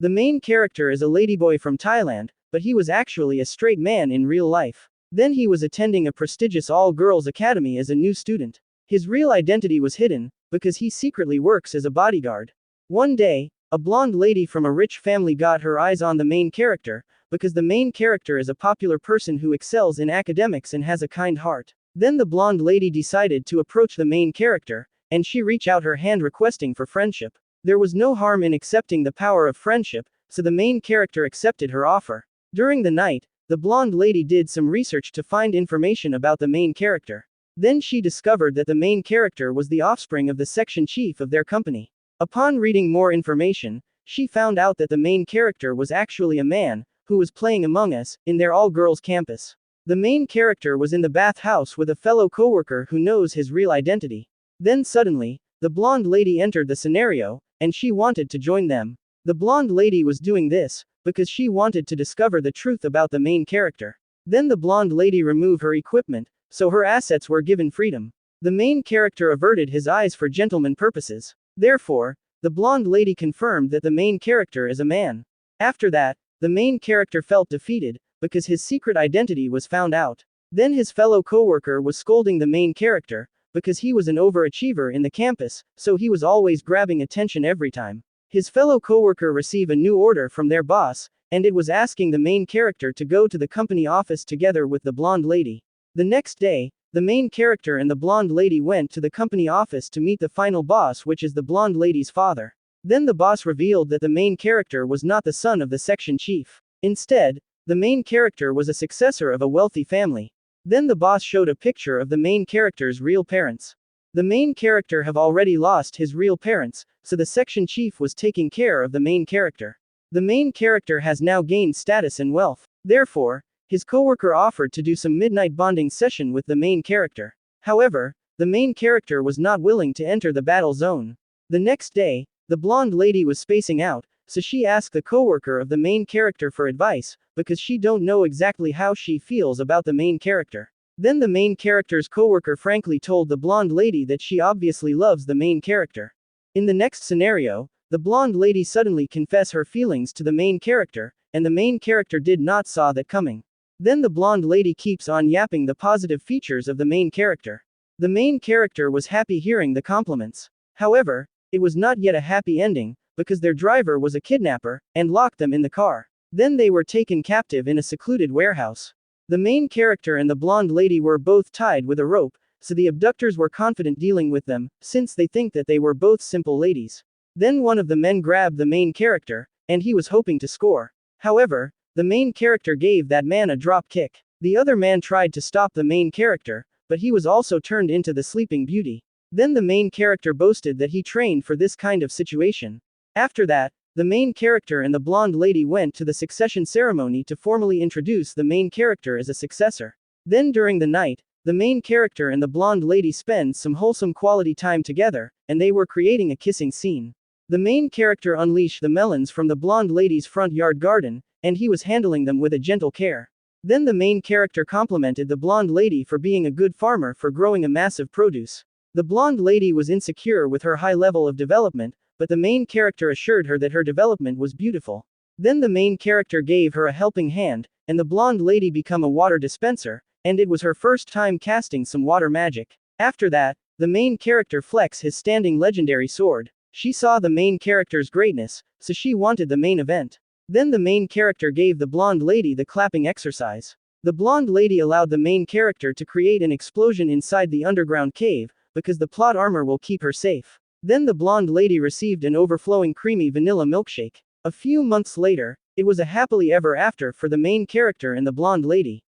The main character is a ladyboy from Thailand, but he was actually a straight man in real life. Then he was attending a prestigious all-girls academy as a new student. His real identity was hidden, because he secretly works as a bodyguard. One day, a blonde lady from a rich family got her eyes on the main character, because the main character is a popular person who excels in academics and has a kind heart. Then the blonde lady decided to approach the main character, and she reached out her hand requesting for friendship. There was no harm in accepting the power of friendship, so the main character accepted her offer. During the night, the blonde lady did some research to find information about the main character. Then she discovered that the main character was the offspring of the section chief of their company. Upon reading more information, she found out that the main character was actually a man, who was playing Among Us, in their all-girls campus. The main character was in the bathhouse with a fellow coworker who knows his real identity. Then suddenly, the blonde lady entered the scenario, and she wanted to join them. The blonde lady was doing this, because she wanted to discover the truth about the main character. Then the blonde lady removed her equipment, so her assets were given freedom. The main character averted his eyes for gentleman purposes. Therefore, the blonde lady confirmed that the main character is a man. After that, the main character felt defeated, because his secret identity was found out. Then his fellow coworker was scolding the main character, because he was an overachiever in the campus, so he was always grabbing attention every time his fellow coworker received a new order from their boss, and it was asking the main character to go to the company office together with the blonde lady. The next day, the main character and the blonde lady went to the company office to meet the final boss, which is the blonde lady's father. Then the boss revealed that the main character was not the son of the section chief. Instead, the main character was a successor of a wealthy family. Then the boss showed a picture of the main character's real parents. The main character have already lost his real parents, so the section chief was taking care of the main character. The main character has now gained status and wealth. Therefore, his coworker offered to do some midnight bonding session with the main character. However, the main character was not willing to enter the battle zone. The next day, the blonde lady was spacing out, so she asked the coworker of the main character for advice, because she don't know exactly how she feels about the main character. Then the main character's coworker frankly told the blonde lady that she obviously loves the main character. In the next scenario, the blonde lady suddenly confessed her feelings to the main character, and the main character did not saw that coming. Then the blonde lady keeps on yapping the positive features of the main character. The main character was happy hearing the compliments. However, it was not yet a happy ending, because their driver was a kidnapper, and locked them in the car. Then they were taken captive in a secluded warehouse. The main character and the blonde lady were both tied with a rope, so the abductors were confident dealing with them, since they think that they were both simple ladies. Then one of the men grabbed the main character, and he was hoping to score. However, the main character gave that man a drop kick. The other man tried to stop the main character, but he was also turned into the Sleeping Beauty. Then the main character boasted that he trained for this kind of situation. After that, the main character and the blonde lady went to the succession ceremony to formally introduce the main character as a successor. Then during the night, the main character and the blonde lady spend some wholesome quality time together, and they were creating a kissing scene. The main character unleashed the melons from the blonde lady's front yard garden, and he was handling them with a gentle care. Then the main character complimented the blonde lady for being a good farmer for growing a massive produce. The blonde lady was insecure with her high level of development, but the main character assured her that her development was beautiful. Then the main character gave her a helping hand, and the blonde lady became a water dispenser, and it was her first time casting some water magic. After that, the main character flexed his standing legendary sword. She saw the main character's greatness, so she wanted the main event. Then the main character gave the blonde lady the clapping exercise. The blonde lady allowed the main character to create an explosion inside the underground cave, because the plot armor will keep her safe. Then the blonde lady received an overflowing creamy vanilla milkshake. A few months later, it was a happily ever after for the main character and the blonde lady.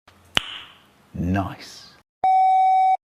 Nice.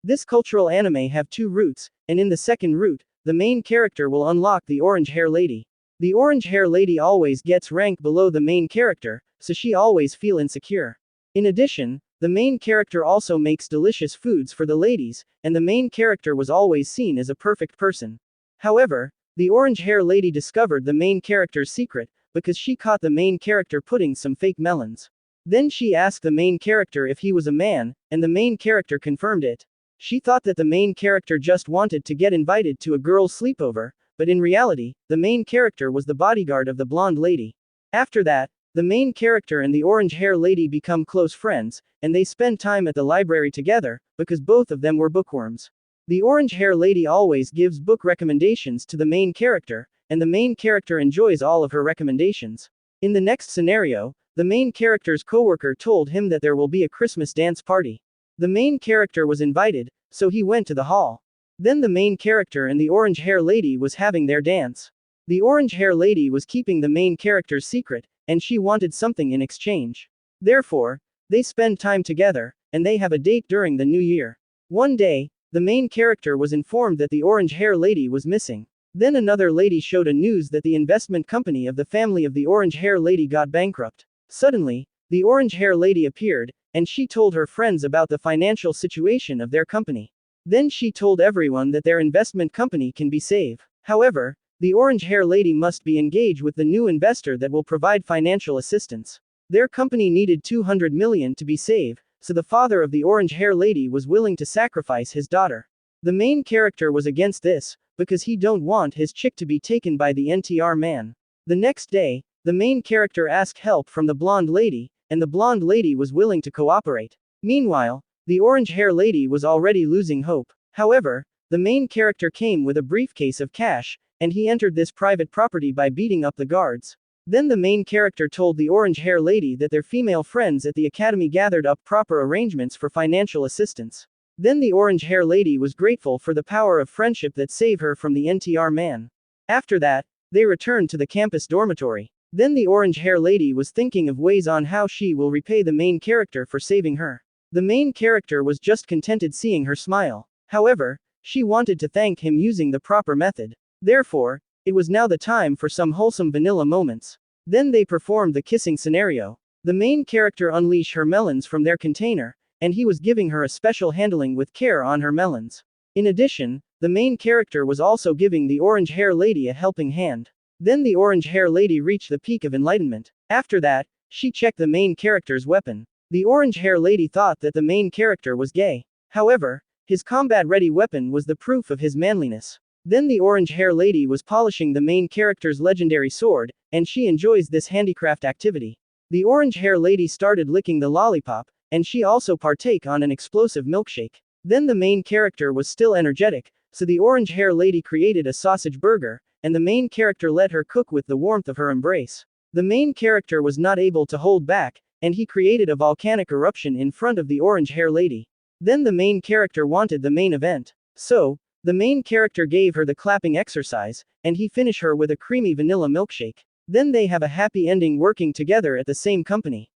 This cultural anime have two routes, and in the second route, the main character will unlock the orange hair lady. The orange hair lady always gets ranked below the main character, so she always feel insecure. In addition, the main character also makes delicious foods for the ladies, and the main character was always seen as a perfect person. However, the orange hair lady discovered the main character's secret, because she caught the main character putting some fake melons. Then she asked the main character if he was a man, and the main character confirmed it. She thought that the main character just wanted to get invited to a girl's sleepover, but in reality, the main character was the bodyguard of the blonde lady. After that, the main character and the orange-hair lady become close friends, and they spend time at the library together, because both of them were bookworms. The orange-hair lady always gives book recommendations to the main character, and the main character enjoys all of her recommendations. In the next scenario, the main character's coworker told him that there will be a Christmas dance party. The main character was invited, so he went to the hall. Then the main character and the orange-hair lady was having their dance. The orange-hair lady was keeping the main character's secret, and she wanted something in exchange. Therefore, they spend time together, and they have a date during the new year. One day, the main character was informed that the orange-hair lady was missing. Then another lady showed a news that the investment company of the family of the orange-hair lady got bankrupt. Suddenly, the orange-hair lady appeared, and she told her friends about the financial situation of their company. Then she told everyone that their investment company can be saved. However, the orange-hair lady must be engaged with the new investor that will provide financial assistance. Their company needed 200 million to be saved, so the father of the orange-hair lady was willing to sacrifice his daughter. The main character was against this, because he don't want his chick to be taken by the NTR man. The next day, the main character asked help from the blonde lady, and the blonde lady was willing to cooperate. Meanwhile, the orange-hair lady was already losing hope. However, the main character came with a briefcase of cash, and he entered this private property by beating up the guards. Then the main character told the orange-hair lady that their female friends at the academy gathered up proper arrangements for financial assistance. Then the orange-hair lady was grateful for the power of friendship that saved her from the NTR man. After that, they returned to the campus dormitory. Then the orange-hair lady was thinking of ways on how she will repay the main character for saving her. The main character was just contented seeing her smile. However, she wanted to thank him using the proper method. Therefore, it was now the time for some wholesome vanilla moments. Then they performed the kissing scenario. The main character unleashed her melons from their container, and he was giving her a special handling with care on her melons. In addition, the main character was also giving the orange-hair lady a helping hand. Then the orange-hair lady reached the peak of enlightenment. After that, she checked the main character's weapon. The orange-hair lady thought that the main character was gay. However, his combat-ready weapon was the proof of his manliness. Then the orange-hair lady was polishing the main character's legendary sword, and she enjoys this handicraft activity. The orange-hair lady started licking the lollipop, and she also partake on an explosive milkshake. Then the main character was still energetic, so the orange-hair lady created a sausage burger, and the main character let her cook with the warmth of her embrace. The main character was not able to hold back, and he created a volcanic eruption in front of the orange-hair lady. Then the main character wanted the main event. So, the main character gave her the clapping exercise, and he finished her with a creamy vanilla milkshake. Then they have a happy ending working together at the same company.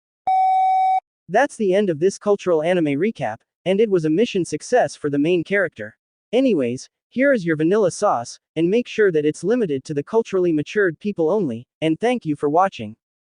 That's the end of this cultural anime recap, and it was a mission success for the main character. Anyways, here is your vanilla sauce, and make sure that it's limited to the culturally matured people only, and thank you for watching.